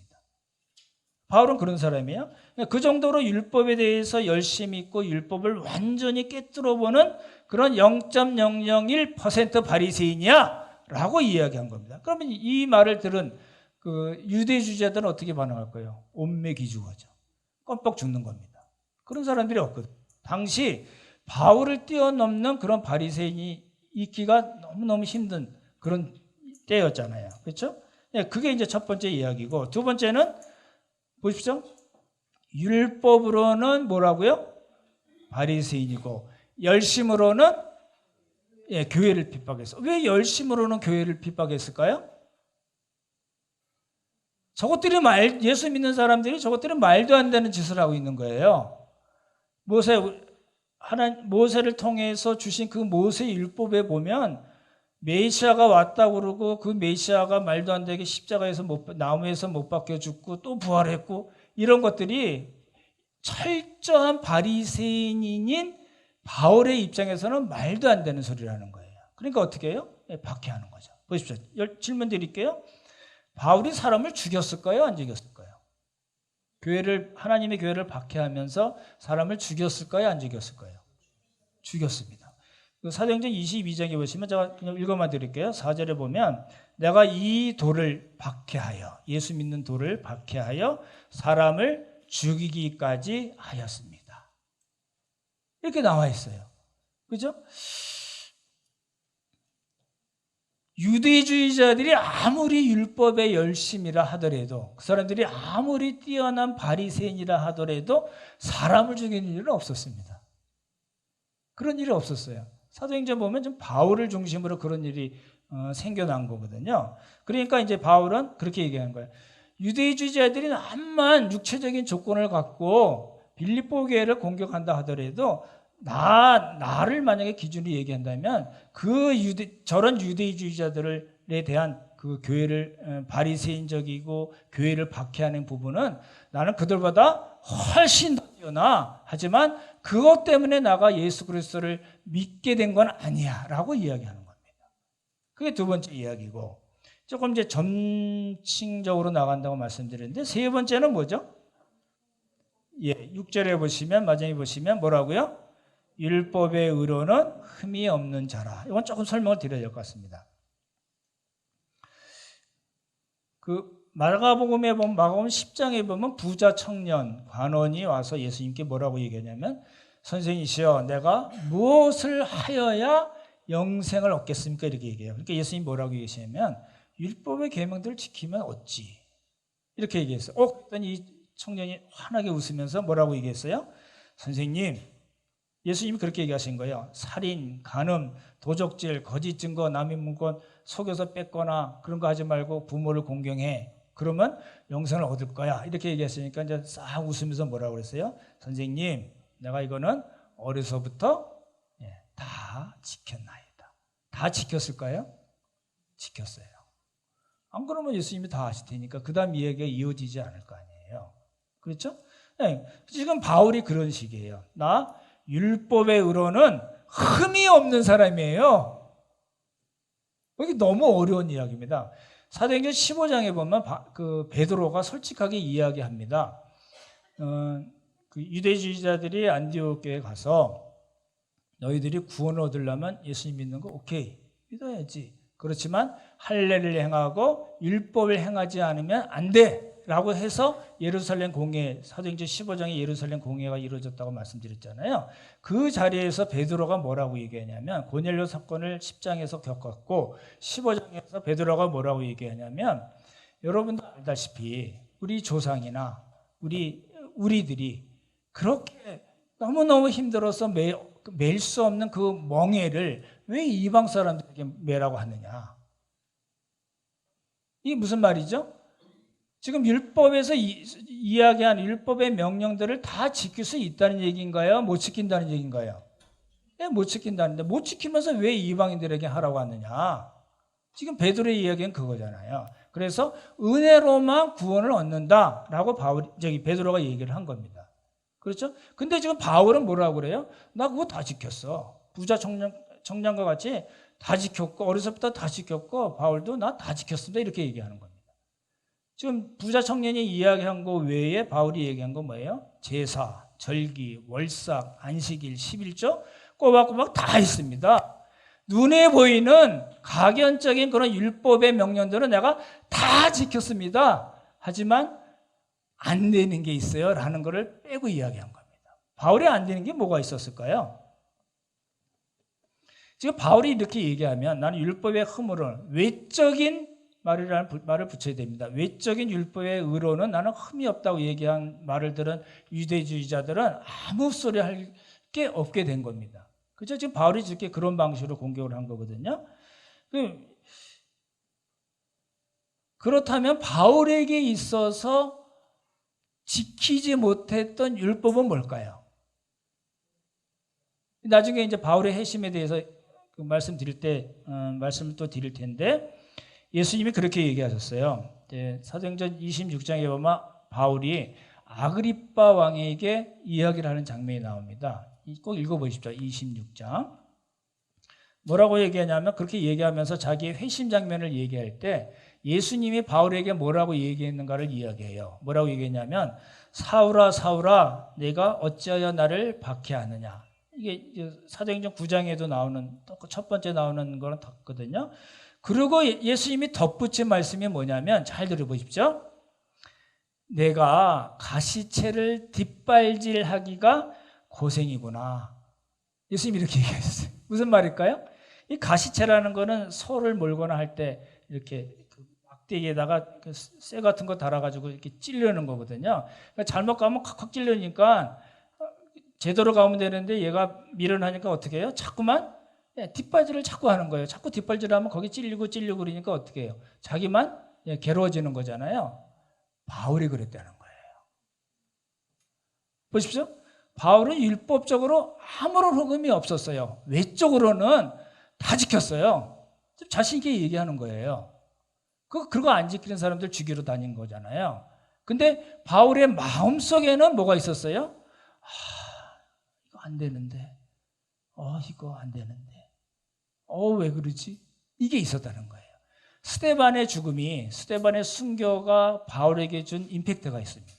바울은 그런 사람이에요. 그 정도로 율법에 대해서 열심히 있고 율법을 완전히 깨뜨려보는 그런 0.001% 바리새인이야 라고 이야기한 겁니다. 그러면 이 말을 들은 그 유대주의자들은 어떻게 반응할 거예요? 온매기죽하죠. 껌뻑 죽는 겁니다. 그런 사람들이 없거든요. 당시 바울을 뛰어넘는 그런 바리새인이 있기가 너무너무 힘든 그런 때였잖아요. 그렇죠? 그게 이제 첫 번째 이야기고, 두 번째는 보십시오. 율법으로는 뭐라고요? 바리새인이고 열심으로는 교회를 핍박했어. 왜 열심으로는 교회를 pit박했을까요? 예수 믿는 사람들이 저것들이 말도 안 되는 짓을 하고 있는 거예요. 모세를 통해서 주신 그 모세 율법에 보면 메시아가 왔다고 그러고 그 메시아가 말도 안 되게 십자가에서 나무에서 못 박혀 죽고 또 부활했고 이런 것들이 철저한 바리새인인 바울의 입장에서는 말도 안 되는 소리라는 거예요. 그러니까 어떻게 해요? 박해하는 거죠. 보십시오. 질문 드릴게요. 바울이 사람을 죽였을까요? 안 죽였을까요? 하나님의 교회를 박해하면서 사람을 죽였을까요? 안 죽였을까요? 죽였습니다. 사도행전 22장에 보시면 제가 그냥 읽어만 드릴게요. 4절에 보면 내가 이 돌을 박해하여, 예수 믿는 돌을 박해하여 사람을 죽이기까지 하였습니다. 이렇게 나와 있어요. 그죠? 유대주의자들이 아무리 율법의 열심이라 하더라도, 그 사람들이 아무리 뛰어난 바리새인이라 하더라도 사람을 죽이는 일은 없었습니다. 그런 일이 없었어요. 사도행전 보면 좀 바울을 중심으로 그런 일이 생겨난 거거든요. 그러니까 이제 바울은 그렇게 얘기하는 거예요. 유대주의자들이 암만 육체적인 조건을 갖고 빌립보 교회를 공격한다 하더라도 나를 만약에 기준으로 얘기한다면 저런 유대주의자들에 대한 그 교회를 바리새인적이고 교회를 박해하는 부분은 나는 그들보다 훨씬 더 뛰어나. 하지만 그것 때문에 나가 예수 그리스도를 믿게 된 건 아니야라고 이야기하는 겁니다. 그게 두 번째 이야기고, 조금 이제 점층적으로 나간다고 말씀드렸는데, 세 번째는 뭐죠? 6절에 보시면, 마지막에 보시면 뭐라고요? 율법의 의로는 흠이 없는 자라. 이건 조금 설명을 드려야 될 것 같습니다. 마가복음 10장에 보면 부자 청년 관원이 와서 예수님께 뭐라고 얘기하냐면, 선생님이시여, 내가 무엇을 하여야 영생을 얻겠습니까? 이렇게 얘기해요. 그러니까 예수님이 뭐라고 얘기하시냐면, 율법의 계명들을 지키면 얻지. 이렇게 얘기했어요. 그랬더니 이 청년이 환하게 웃으면서 뭐라고 얘기했어요? 선생님, 예수님이 그렇게 얘기하신 거예요. 살인, 간음, 도적질, 거짓 증거, 남의 물건 속여서 뺏거나 그런 거 하지 말고 부모를 공경해. 그러면 영생을 얻을 거야. 이렇게 얘기했으니까 이제 싹 웃으면서 뭐라고 그랬어요? 선생님, 내가 이거는 어려서부터 다 지켰나이다. 다 지켰을까요? 지켰어요. 안 그러면 예수님이 다 하실 테니까 그 다음 이야기가 이어지지 않을 거 아니에요. 그렇죠? 네. 지금 바울이 그런 식이에요. 나 율법의 의로는 흠이 없는 사람이에요. 이게 너무 어려운 이야기입니다. 사도행전 15장에 보면 그 베드로가 솔직하게 이야기합니다. 그 유대주의자들이 안디옥 교회에 가서 너희들이 구원을 얻으려면 예수님 믿는 거 오케이, 믿어야지. 그렇지만 할례를 행하고 율법을 행하지 않으면 안 돼 라고 해서 예루살렘 공회, 사도행전 15장에 예루살렘 공회가 이루어졌다고 말씀드렸잖아요. 그 자리에서 베드로가 뭐라고 얘기하냐면, 고넬료 사건을 10장에서 겪었고 15장에서 베드로가 뭐라고 얘기하냐면, 여러분도 알다시피 우리 조상이나 우리들이 그렇게 너무너무 힘들어서 맬 수 없는 그 멍에를 왜 이방 사람들에게 매라고 하느냐. 이게 무슨 말이죠? 지금 율법에서 이야기한 율법의 명령들을 다 지킬 수 있다는 얘기인가요? 못 지킨다는 얘기인가요? 못 지킨다는데, 못 지키면서 왜 이방인들에게 하라고 하느냐? 지금 베드로의 이야기는 그거잖아요. 그래서 은혜로만 구원을 얻는다라고 베드로가 얘기를 한 겁니다. 그렇죠? 근데 지금 바울은 뭐라고 그래요? 나 그거 다 지켰어. 부자 청년과 같이 다 지켰고, 어려서부터 다 지켰고, 바울도 나 다 지켰습니다. 이렇게 얘기하는 겁니다. 지금 부자 청년이 이야기한 거 외에 바울이 얘기한 거 뭐예요? 제사, 절기, 월삭, 안식일, 11조 꼬박꼬박 다 있습니다. 눈에 보이는 각연적인 그런 율법의 명령들은 내가 다 지켰습니다. 하지만 안 되는 게 있어요 라는 것을 빼고 이야기한 겁니다. 바울이 안 되는 게 뭐가 있었을까요? 지금 바울이 이렇게 얘기하면, 나는 율법의 흠으로 외적인 말을 붙여야 됩니다. 외적인 율법의 의로는 나는 흠이 없다고 얘기한 말을 들은 유대주의자들은 아무 소리 할 게 없게 된 겁니다. 그죠? 지금 바울이 이렇게 그런 방식으로 공격을 한 거거든요. 그렇다면 바울에게 있어서 지키지 못했던 율법은 뭘까요? 나중에 이제 바울의 회심에 대해서 말씀을 또 드릴 텐데, 예수님이 그렇게 얘기하셨어요. 사도행전 26장에 보면 바울이 아그리빠 왕에게 이야기를 하는 장면이 나옵니다. 꼭 읽어보십시오. 26장. 뭐라고 얘기하냐면, 그렇게 얘기하면서 자기의 회심 장면을 얘기할 때 예수님이 바울에게 뭐라고 얘기했는가를 이야기해요. 뭐라고 얘기했냐면, 사울아 사울아 내가 어찌하여 나를 박해하느냐. 이게 사도행전 9장에도 나오는, 첫 번째 나오는 거랑 같거든요. 그리고 예수님이 덧붙인 말씀이 뭐냐면, 잘 들어보십시오. 내가 가시채를 뒷발질하기가 고생이구나. 예수님이 이렇게 얘기하셨어요. 무슨 말일까요? 이 가시채라는 거는 소를 몰거나 할 때 이렇게 그 막대기에다가 그 쇠 같은 거 달아가지고 이렇게 찌르는 거거든요. 그러니까 잘못 가면 콱콱 찔르니까 제대로 가면 되는데 얘가 밀어나니까 어떻게 해요? 자꾸만 뒷발질을 자꾸 하는 거예요. 자꾸 뒷발질하면 거기 찔리고 그러니까 어떻게 해요? 자기만 괴로워지는 거잖아요. 바울이 그랬다는 거예요. 보십시오. 바울은 율법적으로 아무런 흠이 없었어요. 외적으로는 다 지켰어요. 자신 있게 얘기하는 거예요. 그거 안 지키는 사람들 죽이러 다닌 거잖아요. 근데 바울의 마음속에는 뭐가 있었어요? 이거 안 되는데. 이거 안 되는데. 왜 그러지? 이게 있었다는 거예요. 스데반의 죽음이, 스데반의 순교가 바울에게 준 임팩트가 있습니다.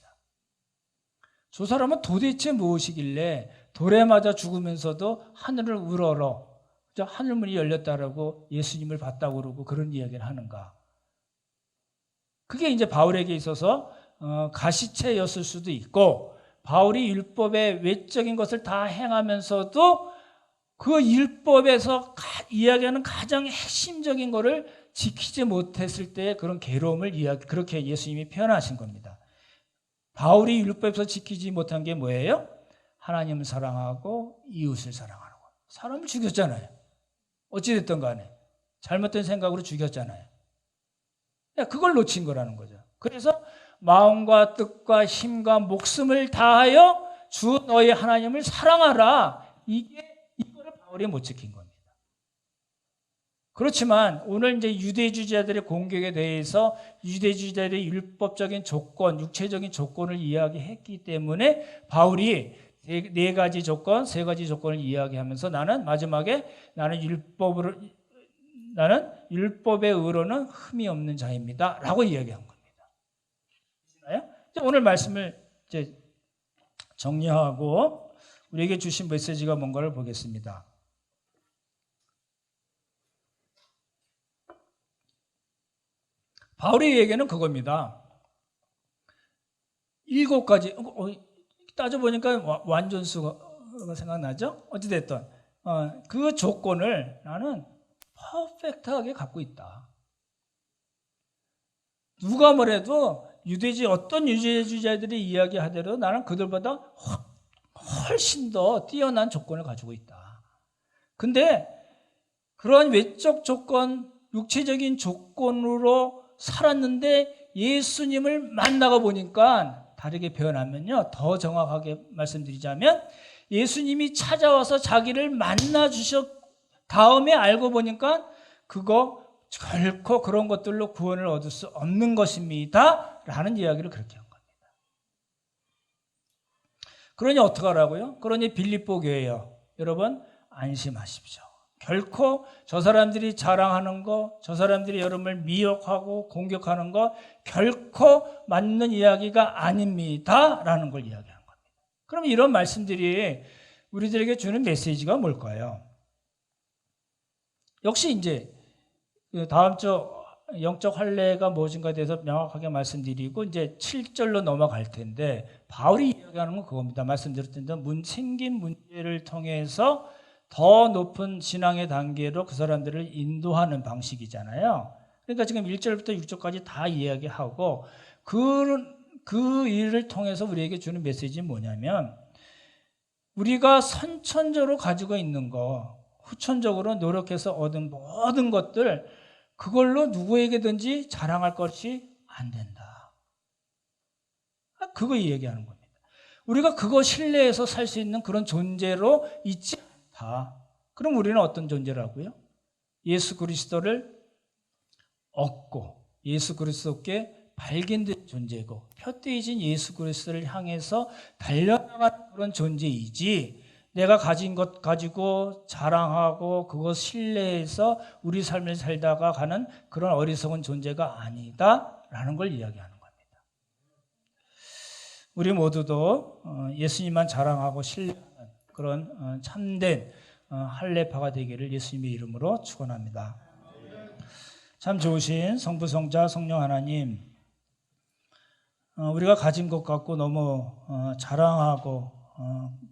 저 사람은 도대체 무엇이길래 돌에 맞아 죽으면서도 하늘을 우러러 하늘문이 열렸다라고 예수님을 봤다고 그러고 그런 이야기를 하는가? 그게 이제 바울에게 있어서 가시체였을 수도 있고, 바울이 율법의 외적인 것을 다 행하면서도 그 율법에서 이야기하는 가장 핵심적인 것을 지키지 못했을 때 그런 괴로움을 그렇게 예수님이 표현하신 겁니다. 바울이 율법에서 지키지 못한 게 뭐예요? 하나님을 사랑하고 이웃을 사랑하는 거. 사람을 죽였잖아요. 어찌됐든 간에 잘못된 생각으로 죽였잖아요. 그걸 놓친 거라는 거죠. 그래서 마음과 뜻과 힘과 목숨을 다하여 주 너희 하나님을 사랑하라. 이거를 바울이 못 지킨 겁니다. 그렇지만 오늘 이제 유대주의자들의 공격에 대해서 유대주의자들의 율법적인 조건, 육체적인 조건을 이야기했기 때문에 바울이 네 가지 조건, 세 가지 조건을 이야기하면서 마지막에 나는 율법의 의로는 흠이 없는 자입니다. 라고 이야기한 겁니다. 오늘 말씀을 이제 정리하고 우리에게 주신 메시지가 뭔가를 보겠습니다. 바울의 얘기는 그겁니다. 7가지, 따져보니까 완전수가 생각나죠? 어찌됐든, 그 조건을 나는 퍼펙트하게 갖고 있다. 누가 뭐래도 어떤 유대주의자들이 이야기하더라도 나는 그들보다 훨씬 더 뛰어난 조건을 가지고 있다. 근데 그러한 외적 조건, 육체적인 조건으로 살았는데 예수님을 만나가 보니까 다르게 표현하면요, 더 정확하게 말씀드리자면 예수님이 찾아와서 자기를 만나 주셨 다음에 알고 보니까 그거 결코 그런 것들로 구원을 얻을 수 없는 것입니다 라는 이야기를 그렇게 한 겁니다. 그러니 어떡하라고요? 그러니 빌립보 교회요, 여러분 안심하십시오. 결코 저 사람들이 자랑하는 거, 저 사람들이 여러분을 미혹하고 공격하는 거 결코 맞는 이야기가 아닙니다 라는 걸 이야기한 겁니다. 그럼 이런 말씀들이 우리들에게 주는 메시지가 뭘까요? 역시 이제 다음 주 영적 할례가 무엇인가에 대해서 명확하게 말씀드리고 이제 7절로 넘어갈 텐데, 바울이 이야기하는 건 그겁니다. 말씀드렸던 대로 생긴 문제를 통해서 더 높은 신앙의 단계로 그 사람들을 인도하는 방식이잖아요. 그러니까 지금 1절부터 6절까지 다 이야기하고 그 일을 통해서 우리에게 주는 메시지는 뭐냐면, 우리가 선천적으로 가지고 있는 거, 후천적으로 노력해서 얻은 모든 것들, 그걸로 누구에게든지 자랑할 것이 안 된다. 그거 얘기하는 겁니다. 우리가 그거 신뢰해서 살 수 있는 그런 존재로 있지 않다. 그럼 우리는 어떤 존재라고요? 예수 그리스도를 얻고 예수 그리스도께 발견된 존재고 푯대이신 예수 그리스도를 향해서 달려나가는 그런 존재이지, 내가 가진 것 가지고 자랑하고 그것 신뢰해서 우리 삶을 살다가 가는 그런 어리석은 존재가 아니다라는 걸 이야기하는 겁니다. 우리 모두도 예수님만 자랑하고 신뢰하는 그런 참된 할례파가 되기를 예수님의 이름으로 축원합니다. 참 좋으신 성부, 성자, 성령 하나님, 우리가 가진 것 갖고 너무 자랑하고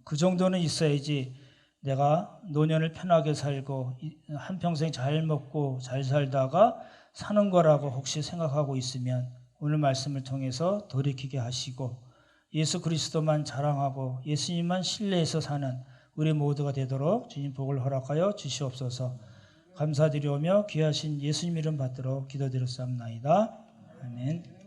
그 정도는 있어야지 내가 노년을 편하게 살고 한평생 잘 먹고 잘 살다가 사는 거라고 혹시 생각하고 있으면 오늘 말씀을 통해서 돌이키게 하시고 예수 그리스도만 자랑하고 예수님만 신뢰해서 사는 우리 모두가 되도록 주님 복을 허락하여 주시옵소서. 감사드리오며 귀하신 예수님 이름 받들어 기도드렸사옵나이다. 아멘.